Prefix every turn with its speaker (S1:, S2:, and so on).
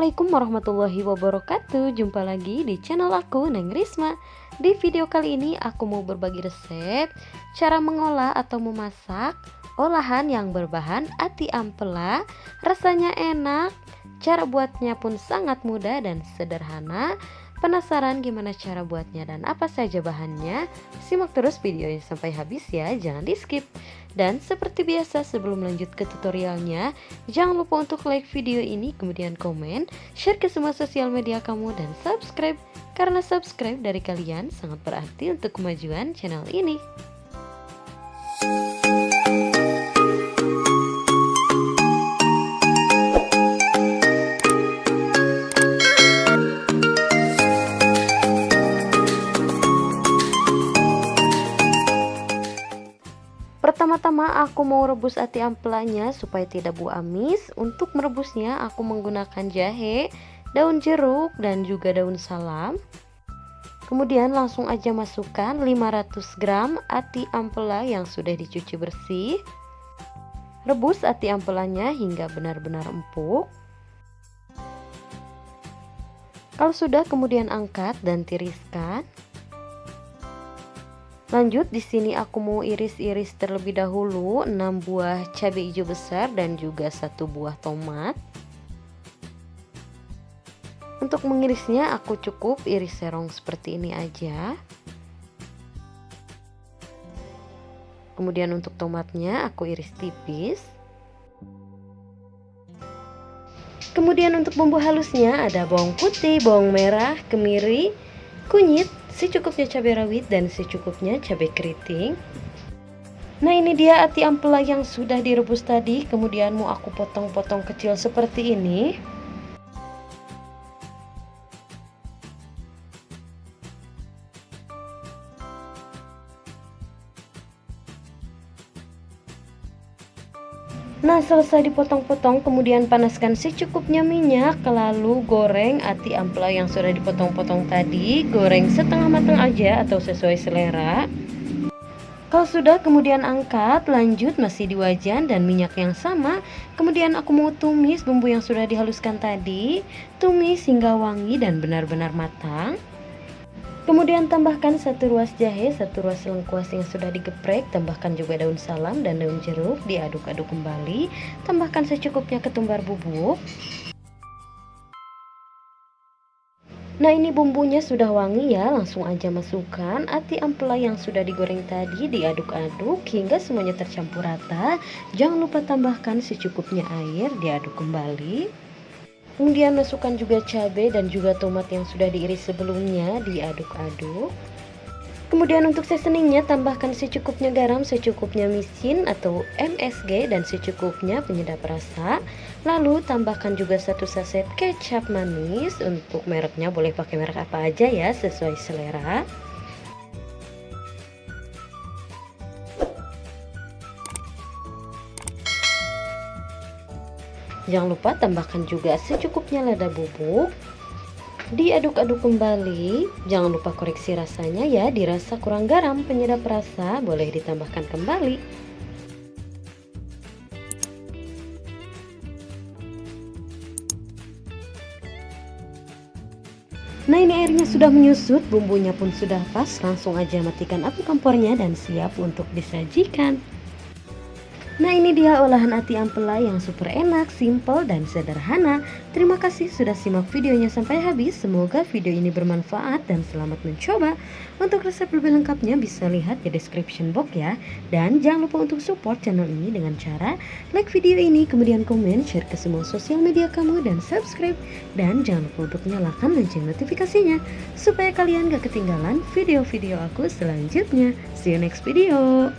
S1: Assalamualaikum warahmatullahi wabarakatuh. Jumpa lagi di channel aku, Neng Risma. Di video kali ini aku mau berbagi resep cara mengolah atau memasak olahan yang berbahan ati ampela. Rasanya enak, cara buatnya pun sangat mudah dan sederhana. Penasaran gimana cara buatnya dan apa saja bahannya? Simak terus videonya sampai habis ya, jangan di skip. Dan seperti biasa sebelum lanjut ke tutorialnya, jangan lupa untuk like video ini, kemudian komen, share ke semua sosial media kamu, dan subscribe. Karena subscribe dari kalian sangat berarti untuk kemajuan channel ini. Pertama-tama aku mau rebus ati ampelanya supaya tidak bau amis. Untuk merebusnya aku menggunakan jahe, daun jeruk, dan juga daun salam. Kemudian langsung aja masukkan 500 gram ati ampela yang sudah dicuci bersih. Rebus ati ampelanya hingga benar-benar empuk. Kalau sudah, kemudian angkat dan tiriskan. Lanjut, di sini aku mau iris-iris terlebih dahulu 6 buah cabai hijau besar dan juga 1 buah tomat. Untuk mengirisnya aku cukup iris serong seperti ini aja. Kemudian untuk tomatnya aku iris tipis. Kemudian untuk bumbu halusnya ada bawang putih, bawang merah, kemiri, kunyit, secukupnya cabai rawit, dan secukupnya cabai keriting. Nah, ini dia ati ampela yang sudah direbus tadi. Kemudian mau aku potong-potong kecil seperti ini. Nah, selesai dipotong-potong, kemudian panaskan secukupnya minyak, lalu goreng ati ampela yang sudah dipotong-potong tadi. Goreng setengah matang aja atau sesuai selera. Kalau sudah, kemudian angkat. Lanjut masih di wajan dan minyak yang sama. Kemudian aku mau tumis bumbu yang sudah dihaluskan tadi. Tumis hingga wangi dan benar-benar matang. Kemudian tambahkan 1 ruas jahe, 1 ruas lengkuas yang sudah digeprek, tambahkan juga daun salam dan daun jeruk, diaduk-aduk kembali, tambahkan secukupnya ketumbar bubuk. Nah, ini bumbunya sudah wangi ya, langsung aja masukkan ati ampela yang sudah digoreng tadi, diaduk-aduk hingga semuanya tercampur rata. Jangan lupa tambahkan secukupnya air, diaduk kembali. Kemudian masukkan juga cabai dan juga tomat yang sudah diiris sebelumnya, diaduk-aduk. Kemudian untuk seasoningnya tambahkan secukupnya garam, secukupnya micin atau MSG, dan secukupnya penyedap rasa. Lalu tambahkan juga 1 saset kecap manis. Untuk mereknya boleh pakai merek apa aja ya, sesuai selera. Jangan lupa tambahkan juga secukupnya lada bubuk. Diaduk-aduk kembali. Jangan lupa koreksi rasanya ya, dirasa kurang garam, penyedap rasa boleh ditambahkan kembali. Nah, ini airnya sudah menyusut, bumbunya pun sudah pas. Langsung aja matikan api kompornya dan siap untuk disajikan. Nah, ini dia olahan ati ampela yang super enak, simple, dan sederhana. Terima kasih sudah simak videonya sampai habis. Semoga video ini bermanfaat dan selamat mencoba. Untuk resep lebih lengkapnya bisa lihat di description box ya. Dan jangan lupa untuk support channel ini dengan cara like video ini, kemudian komen, share ke semua sosial media kamu, dan subscribe. Dan jangan lupa untuk nyalakan lonceng notifikasinya supaya kalian gak ketinggalan video-video aku selanjutnya. See you next video.